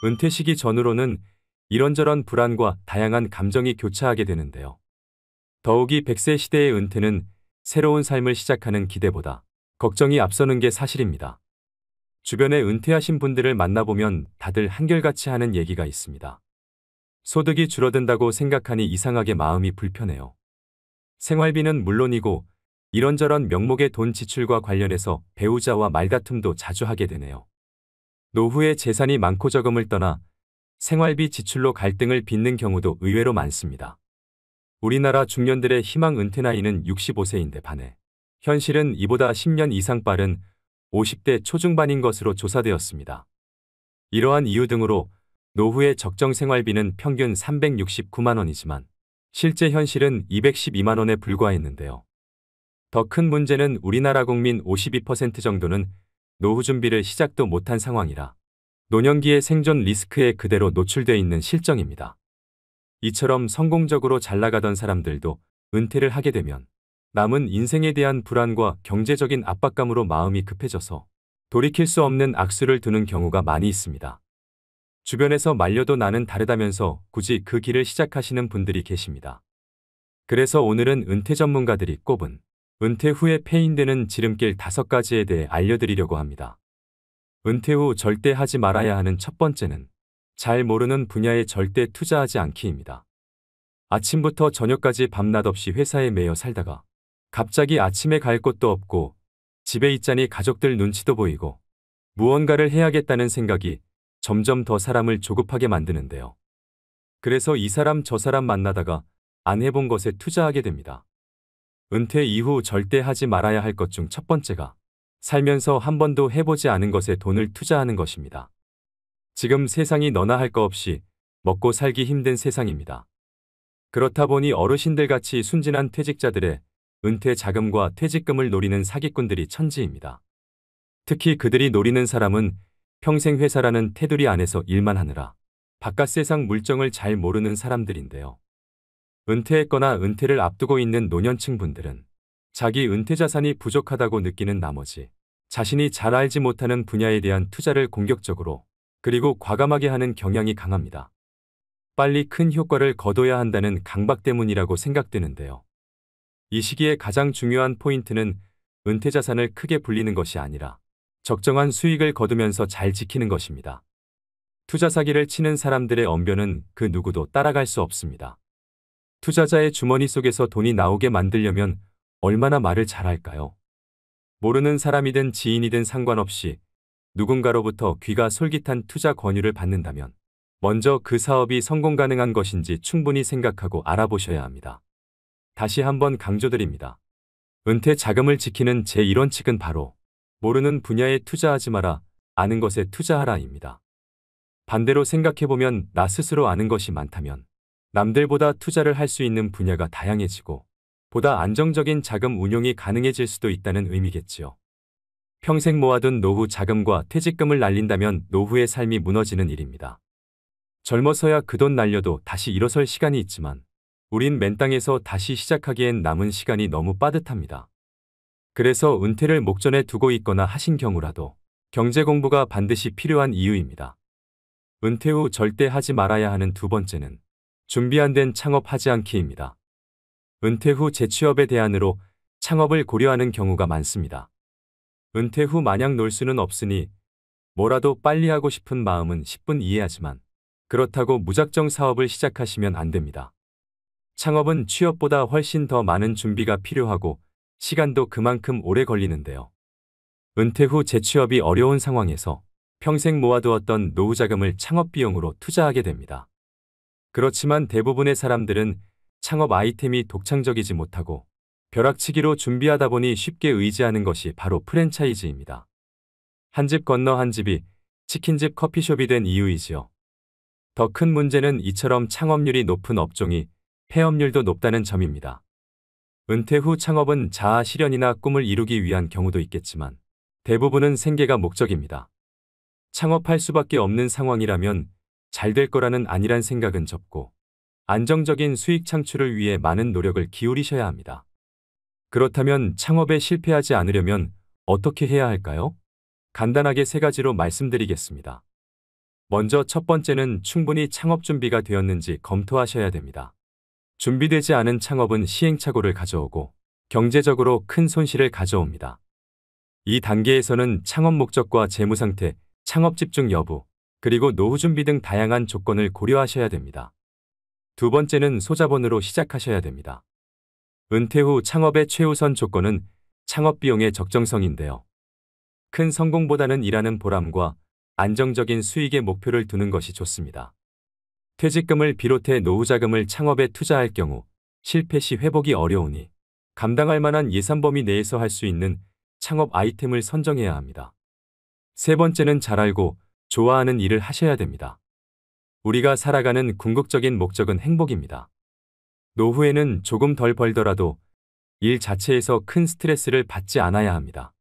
은퇴 시기 전후로는 이런저런 불안과 다양한 감정이 교차하게 되는데요. 더욱이 100세 시대의 은퇴는 새로운 삶을 시작하는 기대보다 걱정이 앞서는 게 사실입니다. 주변에 은퇴하신 분들을 만나보면 다들 한결같이 하는 얘기가 있습니다. 소득이 줄어든다고 생각하니 이상하게 마음이 불편해요. 생활비는 물론이고 이런저런 명목의 돈 지출과 관련해서 배우자와 말다툼도 자주 하게 되네요. 노후에 재산이 많고 적음을 떠나 생활비 지출로 갈등을 빚는 경우도 의외로 많습니다. 우리나라 중년들의 희망 은퇴 나이는 65세인데 반해 현실은 이보다 10년 이상 빠른 50대 초중반인 것으로 조사되었습니다. 이러한 이유 등으로 노후의 적정 생활비는 평균 369만 원이지만 실제 현실은 212만 원에 불과했는데요. 더 큰 문제는 우리나라 국민 52% 정도는 노후 준비를 시작도 못한 상황이라 노년기의 생존 리스크에 그대로 노출되어 있는 실정입니다. 이처럼 성공적으로 잘 나가던 사람들도 은퇴를 하게 되면 남은 인생에 대한 불안과 경제적인 압박감으로 마음이 급해져서 돌이킬 수 없는 악수를 두는 경우가 많이 있습니다. 주변에서 말려도 나는 다르다면서 굳이 그 길을 시작하시는 분들이 계십니다. 그래서 오늘은 은퇴 전문가들이 꼽은 은퇴 후에 패인되는 지름길 5가지에 대해 알려드리려고 합니다. 은퇴 후 절대 하지 말아야 하는 첫 번째는 잘 모르는 분야에 절대 투자하지 않기입니다. 아침부터 저녁까지 밤낮 없이 회사에 매여 살다가 갑자기 아침에 갈 곳도 없고 집에 있자니 가족들 눈치도 보이고 무언가를 해야겠다는 생각이 점점 더 사람을 조급하게 만드는데요. 그래서 이 사람 저 사람 만나다가 안 해본 것에 투자하게 됩니다. 은퇴 이후 절대 하지 말아야 할 것 중 첫 번째가 살면서 한 번도 해보지 않은 것에 돈을 투자하는 것입니다. 지금 세상이 너나 할 거 없이 먹고 살기 힘든 세상입니다. 그렇다 보니 어르신들같이 순진한 퇴직자들의 은퇴 자금과 퇴직금을 노리는 사기꾼들이 천지입니다. 특히 그들이 노리는 사람은 평생 회사라는 테두리 안에서 일만 하느라 바깥 세상 물정을 잘 모르는 사람들인데요. 은퇴했거나 은퇴를 앞두고 있는 노년층 분들은 자기 은퇴 자산이 부족하다고 느끼는 나머지 자신이 잘 알지 못하는 분야에 대한 투자를 공격적으로 그리고 과감하게 하는 경향이 강합니다. 빨리 큰 효과를 거둬야 한다는 강박 때문이라고 생각되는데요. 이 시기에 가장 중요한 포인트는 은퇴 자산을 크게 불리는 것이 아니라 적정한 수익을 거두면서 잘 지키는 것입니다. 투자 사기를 치는 사람들의 언변은 그 누구도 따라갈 수 없습니다. 투자자의 주머니 속에서 돈이 나오게 만들려면 얼마나 말을 잘할까요? 모르는 사람이든 지인이든 상관없이 누군가로부터 귀가 솔깃한 투자 권유를 받는다면 먼저 그 사업이 성공 가능한 것인지 충분히 생각하고 알아보셔야 합니다. 다시 한번 강조드립니다. 은퇴 자금을 지키는 제1원칙은 바로 모르는 분야에 투자하지 마라, 아는 것에 투자하라입니다. 반대로 생각해보면 나 스스로 아는 것이 많다면 남들보다 투자를 할 수 있는 분야가 다양해지고 보다 안정적인 자금 운용이 가능해질 수도 있다는 의미겠지요. 평생 모아둔 노후 자금과 퇴직금을 날린다면 노후의 삶이 무너지는 일입니다. 젊어서야 그 돈 날려도 다시 일어설 시간이 있지만 우린 맨 땅에서 다시 시작하기엔 남은 시간이 너무 빠듯합니다. 그래서 은퇴를 목전에 두고 있거나 하신 경우라도 경제 공부가 반드시 필요한 이유입니다. 은퇴 후 절대 하지 말아야 하는 두 번째는 준비 안 된 창업하지 않기입니다. 은퇴 후 재취업의 대안으로 창업을 고려하는 경우가 많습니다. 은퇴 후 마냥 놀 수는 없으니 뭐라도 빨리 하고 싶은 마음은 10분 이해하지만 그렇다고 무작정 사업을 시작하시면 안 됩니다. 창업은 취업보다 훨씬 더 많은 준비가 필요하고 시간도 그만큼 오래 걸리는데요. 은퇴 후 재취업이 어려운 상황에서 평생 모아두었던 노후 자금을 창업 비용으로 투자하게 됩니다. 그렇지만 대부분의 사람들은 창업 아이템이 독창적이지 못하고 벼락치기로 준비하다 보니 쉽게 의지하는 것이 바로 프랜차이즈입니다. 한 집 건너 한 집이 치킨집 커피숍이 된 이유이지요. 더 큰 문제는 이처럼 창업률이 높은 업종이 폐업률도 높다는 점입니다. 은퇴 후 창업은 자아 실현이나 꿈을 이루기 위한 경우도 있겠지만 대부분은 생계가 목적입니다. 창업할 수밖에 없는 상황이라면 잘 될 거라는 안일한 생각은 접고 안정적인 수익 창출을 위해 많은 노력을 기울이셔야 합니다. 그렇다면 창업에 실패하지 않으려면 어떻게 해야 할까요? 간단하게 3가지로 말씀드리겠습니다. 먼저 첫 번째는 충분히 창업 준비가 되었는지 검토하셔야 됩니다. 준비되지 않은 창업은 시행착오를 가져오고 경제적으로 큰 손실을 가져옵니다. 이 단계에서는 창업 목적과 재무 상태, 창업 집중 여부, 그리고 노후 준비 등 다양한 조건을 고려하셔야 됩니다. 두 번째는 소자본으로 시작하셔야 됩니다. 은퇴 후 창업의 최우선 조건은 창업 비용의 적정성인데요. 큰 성공보다는 일하는 보람과 안정적인 수익의 목표를 두는 것이 좋습니다. 퇴직금을 비롯해 노후 자금을 창업에 투자할 경우 실패 시 회복이 어려우니 감당할 만한 예산 범위 내에서 할 수 있는 창업 아이템을 선정해야 합니다. 세 번째는 잘 알고 좋아하는 일을 하셔야 됩니다. 우리가 살아가는 궁극적인 목적은 행복입니다. 노후에는 조금 덜 벌더라도 일 자체에서 큰 스트레스를 받지 않아야 합니다.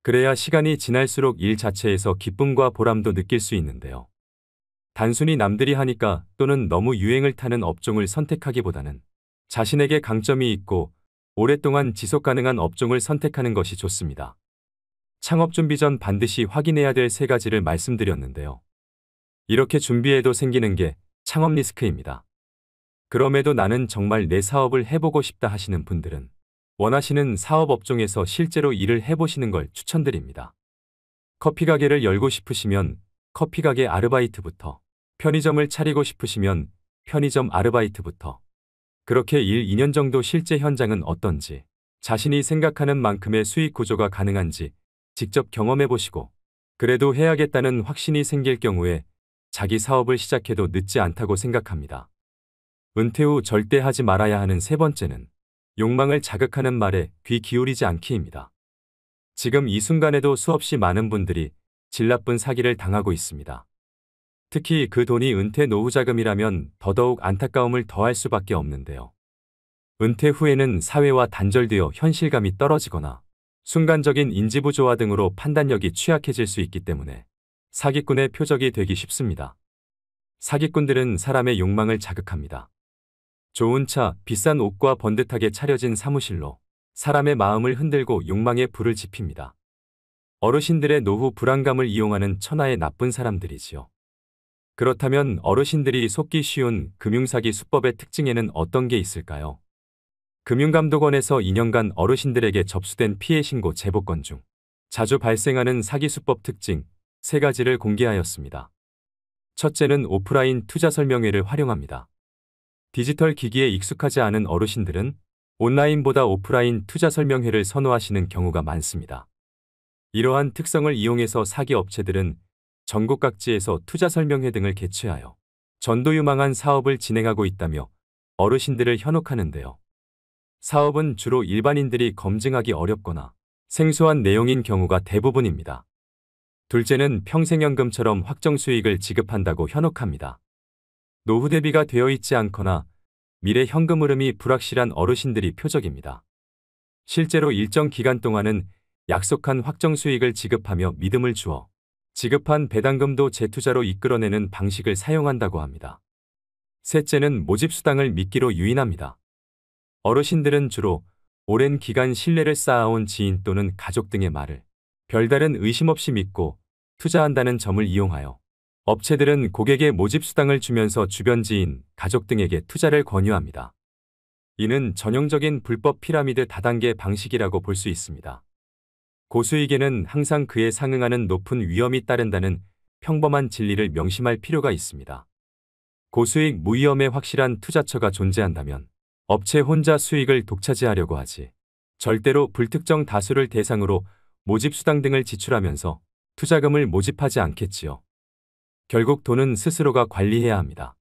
그래야 시간이 지날수록 일 자체에서 기쁨과 보람도 느낄 수 있는데요. 단순히 남들이 하니까 또는 너무 유행을 타는 업종을 선택하기보다는 자신에게 강점이 있고 오랫동안 지속 가능한 업종을 선택하는 것이 좋습니다. 창업 준비 전 반드시 확인해야 될 세 가지를 말씀드렸는데요. 이렇게 준비해도 생기는 게 창업 리스크입니다. 그럼에도 나는 정말 내 사업을 해보고 싶다 하시는 분들은 원하시는 사업 업종에서 실제로 일을 해보시는 걸 추천드립니다. 커피 가게를 열고 싶으시면 커피 가게 아르바이트부터, 편의점을 차리고 싶으시면 편의점 아르바이트부터, 그렇게 1, 2년 정도 실제 현장은 어떤지, 자신이 생각하는 만큼의 수익 구조가 가능한지 직접 경험해 보시고, 그래도 해야겠다는 확신이 생길 경우에 자기 사업을 시작해도 늦지 않다고 생각합니다. 은퇴 후 절대 하지 말아야 하는 세 번째는 욕망을 자극하는 말에 귀 기울이지 않기입니다. 지금 이 순간에도 수없이 많은 분들이 질 나쁜 사기를 당하고 있습니다. 특히 그 돈이 은퇴 노후 자금이라면 더더욱 안타까움을 더할 수밖에 없는데요. 은퇴 후에는 사회와 단절되어 현실감이 떨어지거나 순간적인 인지부조화 등으로 판단력이 취약해질 수 있기 때문에 사기꾼의 표적이 되기 쉽습니다. 사기꾼들은 사람의 욕망을 자극합니다. 좋은 차, 비싼 옷과 번듯하게 차려진 사무실로 사람의 마음을 흔들고 욕망의 불을 지핍니다. 어르신들의 노후 불안감을 이용하는 천하의 나쁜 사람들이지요. 그렇다면 어르신들이 속기 쉬운 금융사기 수법의 특징에는 어떤 게 있을까요? 금융감독원에서 2년간 어르신들에게 접수된 피해 신고 제보건 중 자주 발생하는 사기 수법 특징 3가지를 공개하였습니다. 첫째는 오프라인 투자 설명회를 활용합니다. 디지털 기기에 익숙하지 않은 어르신들은 온라인보다 오프라인 투자 설명회를 선호하시는 경우가 많습니다. 이러한 특성을 이용해서 사기 업체들은 전국 각지에서 투자 설명회 등을 개최하여 전도유망한 사업을 진행하고 있다며 어르신들을 현혹하는데요. 사업은 주로 일반인들이 검증하기 어렵거나 생소한 내용인 경우가 대부분입니다. 둘째는 평생연금처럼 확정 수익을 지급한다고 현혹합니다. 노후 대비가 되어 있지 않거나 미래 현금 흐름이 불확실한 어르신들이 표적입니다. 실제로 일정 기간 동안은 약속한 확정 수익을 지급하며 믿음을 주어 지급한 배당금도 재투자로 이끌어내는 방식을 사용한다고 합니다. 셋째는 모집수당을 미끼로 유인합니다. 어르신들은 주로 오랜 기간 신뢰를 쌓아온 지인 또는 가족 등의 말을 별다른 의심 없이 믿고 투자한다는 점을 이용하여 업체들은 고객의 모집수당을 주면서 주변 지인, 가족 등에게 투자를 권유합니다. 이는 전형적인 불법 피라미드 다단계 방식이라고 볼 수 있습니다. 고수익에는 항상 그에 상응하는 높은 위험이 따른다는 평범한 진리를 명심할 필요가 있습니다. 고수익 무위험의 확실한 투자처가 존재한다면 업체 혼자 수익을 독차지하려고 하지 절대로 불특정 다수를 대상으로 모집수당 등을 지출하면서 투자금을 모집하지 않겠지요. 결국 돈은 스스로가 관리해야 합니다.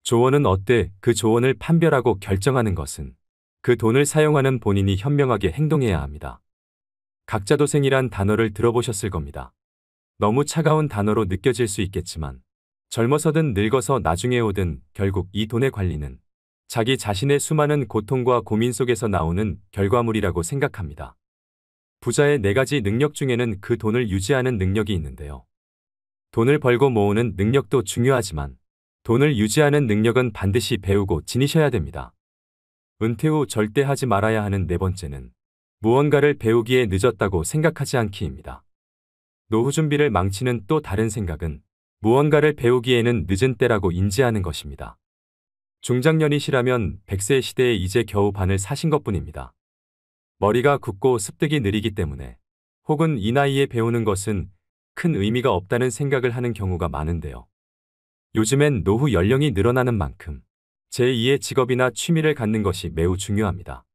조언은 어때 그 조언을 판별하고 결정하는 것은 그 돈을 사용하는 본인이 현명하게 행동해야 합니다. 각자도생이란 단어를 들어보셨을 겁니다. 너무 차가운 단어로 느껴질 수 있겠지만 젊어서든 늙어서 나중에 오든 결국 이 돈의 관리는 자기 자신의 수많은 고통과 고민 속에서 나오는 결과물이라고 생각합니다. 부자의 4가지 능력 중에는 그 돈을 유지하는 능력이 있는데요. 돈을 벌고 모으는 능력도 중요하지만 돈을 유지하는 능력은 반드시 배우고 지니셔야 됩니다. 은퇴 후 절대 하지 말아야 하는 4번째는 무언가를 배우기에 늦었다고 생각하지 않기입니다. 노후 준비를 망치는 또 다른 생각은 무언가를 배우기에는 늦은 때라고 인지하는 것입니다. 중장년이시라면 100세 시대에 이제 겨우 반을 사신 것뿐입니다. 머리가 굳고 습득이 느리기 때문에 혹은 이 나이에 배우는 것은 큰 의미가 없다는 생각을 하는 경우가 많은데요. 요즘엔 노후 연령이 늘어나는 만큼 제2의 직업이나 취미를 갖는 것이 매우 중요합니다.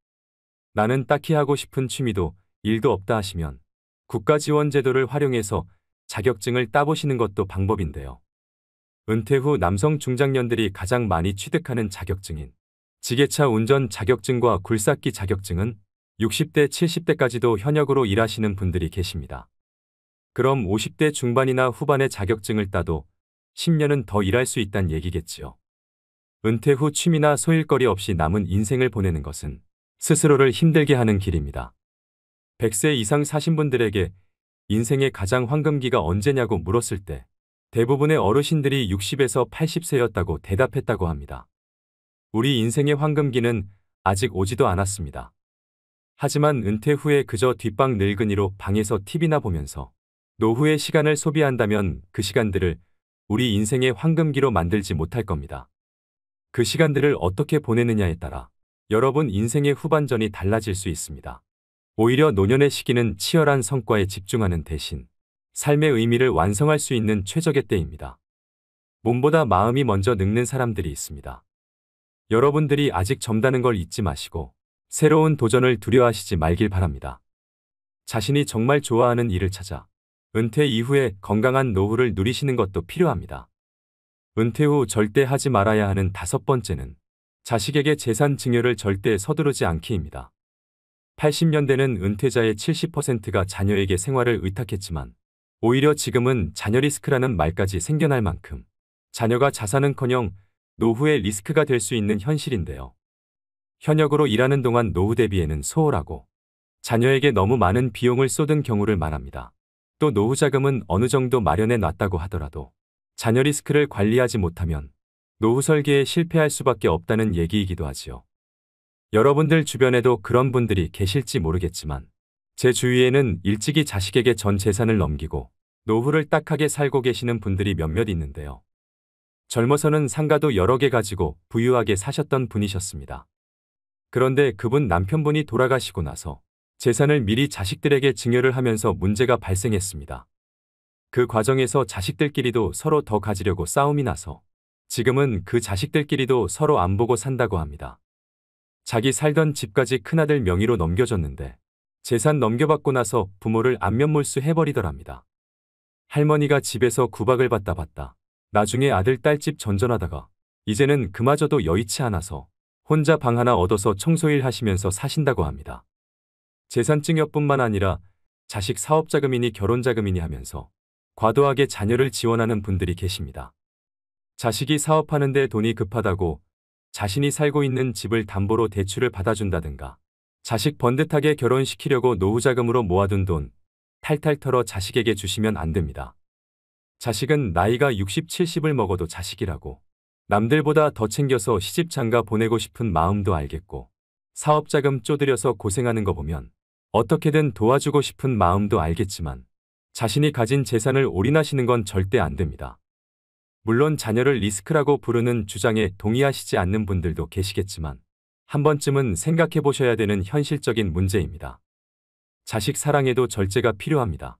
나는 딱히 하고 싶은 취미도 일도 없다 하시면 국가 지원 제도를 활용해서 자격증을 따보시는 것도 방법인데요. 은퇴 후 남성 중장년들이 가장 많이 취득하는 자격증인 지게차 운전 자격증과 굴삭기 자격증은 60대, 70대까지도 현역으로 일하시는 분들이 계십니다. 그럼 50대 중반이나 후반의 자격증을 따도 10년은 더 일할 수 있다는 얘기겠지요. 은퇴 후 취미나 소일거리 없이 남은 인생을 보내는 것은 스스로를 힘들게 하는 길입니다. 100세 이상 사신 분들에게 인생의 가장 황금기가 언제냐고 물었을 때 대부분의 어르신들이 60에서 80세였다고 대답했다고 합니다. 우리 인생의 황금기는 아직 오지도 않았습니다. 하지만 은퇴 후에 그저 뒷방 늙은이로 방에서 TV나 보면서 노후의 시간을 소비한다면 그 시간들을 우리 인생의 황금기로 만들지 못할 겁니다. 그 시간들을 어떻게 보내느냐에 따라 여러분 인생의 후반전이 달라질 수 있습니다. 오히려 노년의 시기는 치열한 성과에 집중하는 대신 삶의 의미를 완성할 수 있는 최적의 때입니다. 몸보다 마음이 먼저 늙는 사람들이 있습니다. 여러분들이 아직 젊다는 걸 잊지 마시고 새로운 도전을 두려워하시지 말길 바랍니다. 자신이 정말 좋아하는 일을 찾아 은퇴 이후에 건강한 노후를 누리시는 것도 필요합니다. 은퇴 후 절대 하지 말아야 하는 5번째는 자식에게 재산 증여를 절대 서두르지 않기입니다. 80년대는 은퇴자의 70%가 자녀에게 생활을 의탁했지만 오히려 지금은 자녀 리스크라는 말까지 생겨날 만큼 자녀가 자산은커녕 노후의 리스크가 될 수 있는 현실인데요. 현역으로 일하는 동안 노후 대비에는 소홀하고 자녀에게 너무 많은 비용을 쏟은 경우를 말합니다. 또 노후 자금은 어느 정도 마련해 놨다고 하더라도 자녀 리스크를 관리하지 못하면 노후 설계에 실패할 수밖에 없다는 얘기이기도 하지요. 여러분들 주변에도 그런 분들이 계실지 모르겠지만 제 주위에는 일찍이 자식에게 전 재산을 넘기고 노후를 딱하게 살고 계시는 분들이 몇몇 있는데요. 젊어서는 상가도 여러 개 가지고 부유하게 사셨던 분이셨습니다. 그런데 그분 남편분이 돌아가시고 나서 재산을 미리 자식들에게 증여를 하면서 문제가 발생했습니다. 그 과정에서 자식들끼리도 서로 더 가지려고 싸움이 나서 지금은 그 자식들끼리도 서로 안 보고 산다고 합니다. 자기 살던 집까지 큰아들 명의로 넘겨줬는데 재산 넘겨받고 나서 부모를 안면몰수 해버리더랍니다. 할머니가 집에서 구박을 받다 받다 나중에 아들 딸집 전전하다가 이제는 그마저도 여의치 않아서 혼자 방 하나 얻어서 청소일 하시면서 사신다고 합니다. 재산증여뿐만 아니라 자식 사업자금이니 결혼자금이니 하면서 과도하게 자녀를 지원하는 분들이 계십니다. 자식이 사업하는데 돈이 급하다고 자신이 살고 있는 집을 담보로 대출을 받아준다든가 자식 번듯하게 결혼시키려고 노후자금으로 모아둔 돈 탈탈 털어 자식에게 주시면 안 됩니다. 자식은 나이가 60, 70을 먹어도 자식이라고 남들보다 더 챙겨서 시집 장가 보내고 싶은 마음도 알겠고 사업자금 쪼들여서 고생하는 거 보면 어떻게든 도와주고 싶은 마음도 알겠지만 자신이 가진 재산을 올인하시는 건 절대 안 됩니다. 물론 자녀를 리스크라고 부르는 주장에 동의하시지 않는 분들도 계시겠지만 한 번쯤은 생각해 보셔야 되는 현실적인 문제입니다. 자식 사랑에도 절제가 필요합니다.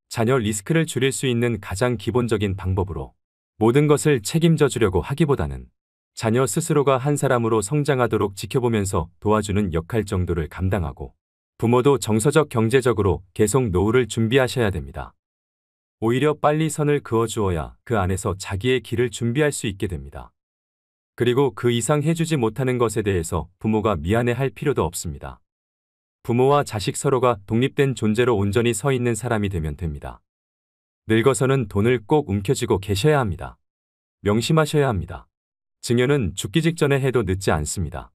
자녀 리스크를 줄일 수 있는 가장 기본적인 방법으로 모든 것을 책임져 주려고 하기보다는 자녀 스스로가 한 사람으로 성장하도록 지켜보면서 도와주는 역할 정도를 감당하고 부모도 정서적 경제적으로 계속 노후를 준비하셔야 됩니다. 오히려 빨리 선을 그어주어야 그 안에서 자기의 길을 준비할 수 있게 됩니다. 그리고 그 이상 해주지 못하는 것에 대해서 부모가 미안해할 필요도 없습니다. 부모와 자식 서로가 독립된 존재로 온전히 서 있는 사람이 되면 됩니다. 늙어서는 돈을 꼭 움켜쥐고 계셔야 합니다. 명심하셔야 합니다. 증여는 죽기 직전에 해도 늦지 않습니다.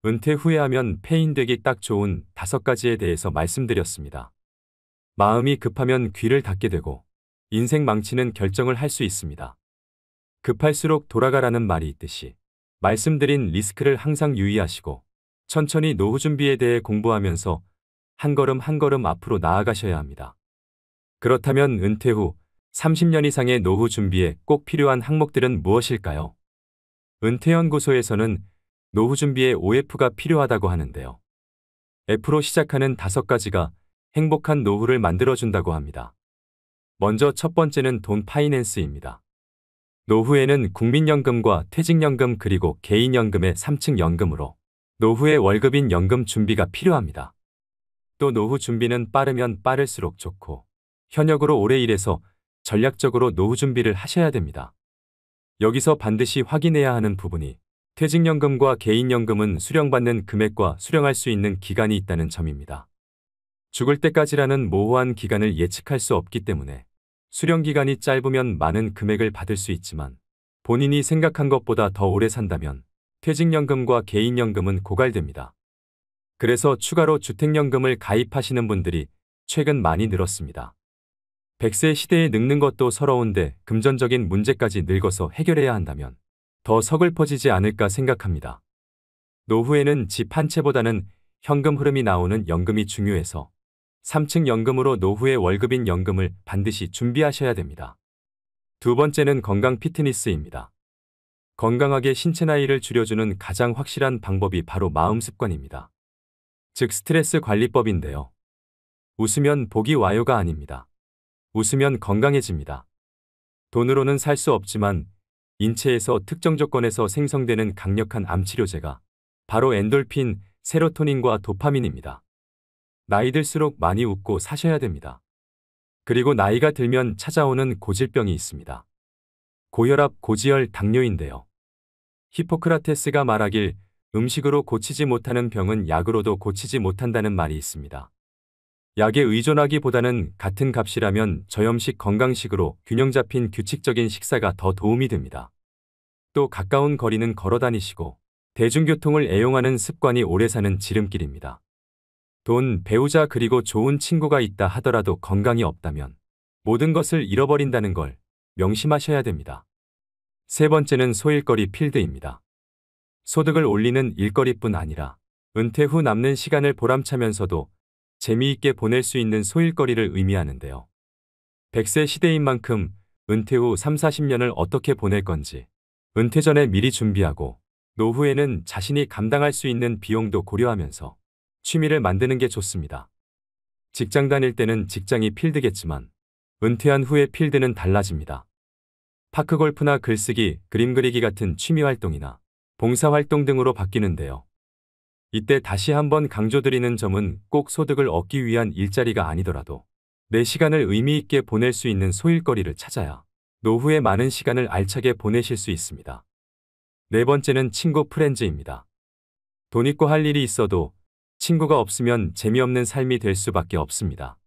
은퇴 후에 하면 폐인되기 딱 좋은 5가지에 대해서 말씀드렸습니다. 마음이 급하면 귀를 닫게 되고 인생 망치는 결정을 할 수 있습니다. 급할수록 돌아가라는 말이 있듯이 말씀드린 리스크를 항상 유의하시고 천천히 노후 준비에 대해 공부하면서 한 걸음 한 걸음 앞으로 나아가셔야 합니다. 그렇다면 은퇴 후 30년 이상의 노후 준비에 꼭 필요한 항목들은 무엇일까요? 은퇴연구소에서는 노후 준비에 OF가 필요하다고 하는데요. F로 시작하는 5가지가 행복한 노후를 만들어준다고 합니다. 먼저 첫 번째는 돈 파이낸스입니다. 노후에는 국민연금과 퇴직연금 그리고 개인연금의 3층 연금으로 노후의 월급인 연금 준비가 필요합니다. 또 노후 준비는 빠르면 빠를수록 좋고 현역으로 오래 일해서 전략적으로 노후 준비를 하셔야 됩니다. 여기서 반드시 확인해야 하는 부분이 퇴직연금과 개인연금은 수령받는 금액과 수령할 수 있는 기간이 있다는 점입니다. 죽을 때까지라는 모호한 기간을 예측할 수 없기 때문에 수령 기간이 짧으면 많은 금액을 받을 수 있지만 본인이 생각한 것보다 더 오래 산다면 퇴직연금과 개인연금은 고갈됩니다. 그래서 추가로 주택연금을 가입하시는 분들이 최근 많이 늘었습니다. 100세 시대에 늙는 것도 서러운데 금전적인 문제까지 늙어서 해결해야 한다면 더 서글퍼지지 않을까 생각합니다. 노후에는 집 한 채보다는 현금 흐름이 나오는 연금이 중요해서 3층 연금으로 노후의 월급인 연금을 반드시 준비하셔야 됩니다. 두 번째는 건강 피트니스입니다. 건강하게 신체 나이를 줄여주는 가장 확실한 방법이 바로 마음 습관입니다. 즉 스트레스 관리법인데요. 웃으면 복이 와요가 아닙니다. 웃으면 건강해집니다. 돈으로는 살 수 없지만 인체에서 특정 조건에서 생성되는 강력한 암치료제가 바로 엔돌핀, 세로토닌과 도파민입니다. 나이 들수록 많이 웃고 사셔야 됩니다. 그리고 나이가 들면 찾아오는 고질병이 있습니다. 고혈압, 고지혈, 당뇨인데요. 히포크라테스가 말하길 음식으로 고치지 못하는 병은 약으로도 고치지 못한다는 말이 있습니다. 약에 의존하기보다는 같은 값이라면 저염식 건강식으로 균형 잡힌 규칙적인 식사가 더 도움이 됩니다. 또 가까운 거리는 걸어 다니시고 대중교통을 애용하는 습관이 오래 사는 지름길입니다. 돈, 배우자 그리고 좋은 친구가 있다 하더라도 건강이 없다면 모든 것을 잃어버린다는 걸 명심하셔야 됩니다. 세 번째는 소일거리 필드입니다. 소득을 올리는 일거리뿐 아니라 은퇴 후 남는 시간을 보람차면서도 재미있게 보낼 수 있는 소일거리를 의미하는데요. 100세 시대인 만큼 은퇴 후 3, 40년을 어떻게 보낼 건지 은퇴 전에 미리 준비하고 노후에는 자신이 감당할 수 있는 비용도 고려하면서 취미를 만드는 게 좋습니다. 직장 다닐 때는 직장이 필드겠지만 은퇴한 후의 필드는 달라집니다. 파크골프나 글쓰기, 그림 그리기 같은 취미 활동이나 봉사활동 등으로 바뀌는데요. 이때 다시 한번 강조드리는 점은 꼭 소득을 얻기 위한 일자리가 아니더라도 내 시간을 의미 있게 보낼 수 있는 소일거리를 찾아야 노후에 많은 시간을 알차게 보내실 수 있습니다. 네 번째는 친구 프렌즈입니다. 돈 있고 할 일이 있어도 친구가 없으면 재미없는 삶이 될 수밖에 없습니다.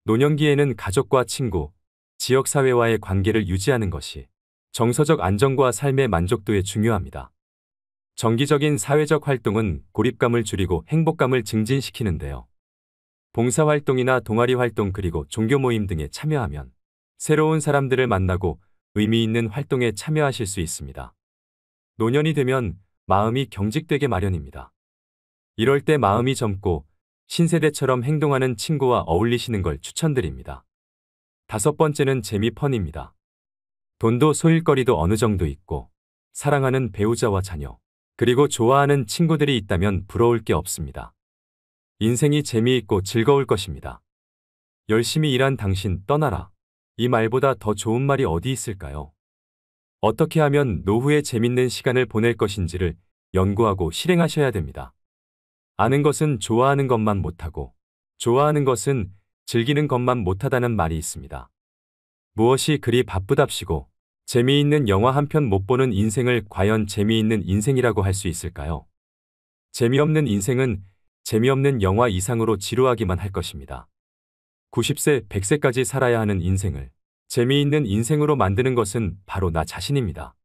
노년기에는 가족과 친구, 지역사회와의 관계를 유지하는 것이 정서적 안정과 삶의 만족도에 중요합니다. 정기적인 사회적 활동은 고립감을 줄이고 행복감을 증진시키는데요. 봉사활동이나 동아리 활동 그리고 종교 모임 등에 참여하면 새로운 사람들을 만나고 의미 있는 활동에 참여하실 수 있습니다. 노년이 되면 마음이 경직되게 마련입니다. 이럴 때 마음이 젊고 신세대처럼 행동하는 친구와 어울리시는 걸 추천드립니다. 다섯 번째는 재미펀입니다. 돈도 소일거리도 어느 정도 있고 사랑하는 배우자와 자녀, 그리고 좋아하는 친구들이 있다면 부러울 게 없습니다. 인생이 재미있고 즐거울 것입니다. 열심히 일한 당신 떠나라. 이 말보다 더 좋은 말이 어디 있을까요? 어떻게 하면 노후에 재밌는 시간을 보낼 것인지를 연구하고 실행하셔야 됩니다. 아는 것은 좋아하는 것만 못하고 좋아하는 것은 즐기는 것만 못하다는 말이 있습니다. 무엇이 그리 바쁘답시고 재미있는 영화 한 편 못 보는 인생을 과연 재미있는 인생이라고 할 수 있을까요? 재미없는 인생은 재미없는 영화 이상으로 지루하기만 할 것입니다. 90세, 100세까지 살아야 하는 인생을 재미있는 인생으로 만드는 것은 바로 나 자신입니다.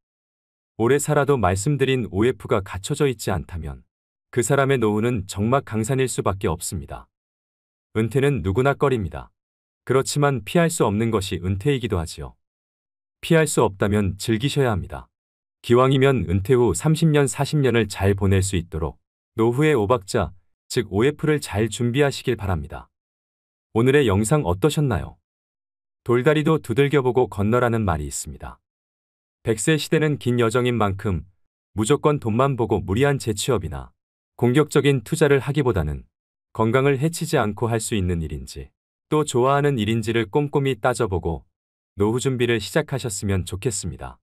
오래 살아도 말씀드린 OF가 갖춰져 있지 않다면 그 사람의 노후는 적막강산일 수밖에 없습니다. 은퇴는 누구나 꺼립니다. 그렇지만 피할 수 없는 것이 은퇴이기도 하지요. 피할 수 없다면 즐기셔야 합니다. 기왕이면 은퇴 후 30년, 40년을 잘 보낼 수 있도록 노후의 오박자, 즉 OF를 잘 준비하시길 바랍니다. 오늘의 영상 어떠셨나요? 돌다리도 두들겨보고 건너라는 말이 있습니다. 100세 시대는 긴 여정인 만큼 무조건 돈만 보고 무리한 재취업이나 공격적인 투자를 하기보다는 건강을 해치지 않고 할 수 있는 일인지 또 좋아하는 일인지를 꼼꼼히 따져보고 노후 준비를 시작하셨으면 좋겠습니다.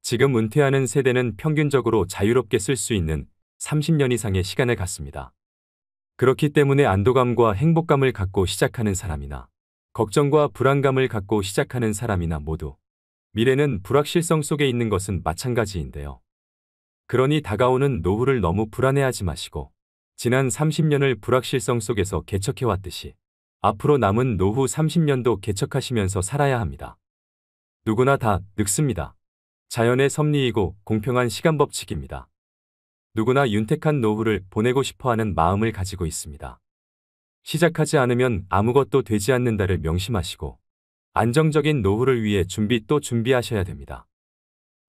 지금 은퇴하는 세대는 평균적으로 자유롭게 쓸 수 있는 30년 이상의 시간을 갖습니다. 그렇기 때문에 안도감과 행복감을 갖고 시작하는 사람이나 걱정과 불안감을 갖고 시작하는 사람이나 모두 미래는 불확실성 속에 있는 것은 마찬가지인데요. 그러니 다가오는 노후를 너무 불안해하지 마시고 지난 30년을 불확실성 속에서 개척해왔듯이 앞으로 남은 노후 30년도 개척하시면서 살아야 합니다. 누구나 다 늙습니다. 자연의 섭리이고 공평한 시간 법칙입니다. 누구나 윤택한 노후를 보내고 싶어하는 마음을 가지고 있습니다. 시작하지 않으면 아무것도 되지 않는다를 명심하시고 안정적인 노후를 위해 또 준비하셔야 됩니다.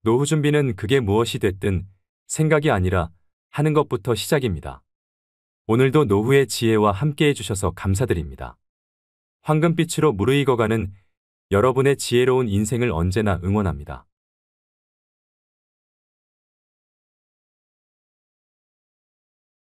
노후 준비는 그게 무엇이 됐든 생각이 아니라 하는 것부터 시작입니다. 오늘도 노후의 지혜와 함께해 주셔서 감사드립니다. 황금빛으로 무르익어가는 여러분의 지혜로운 인생을 언제나 응원합니다.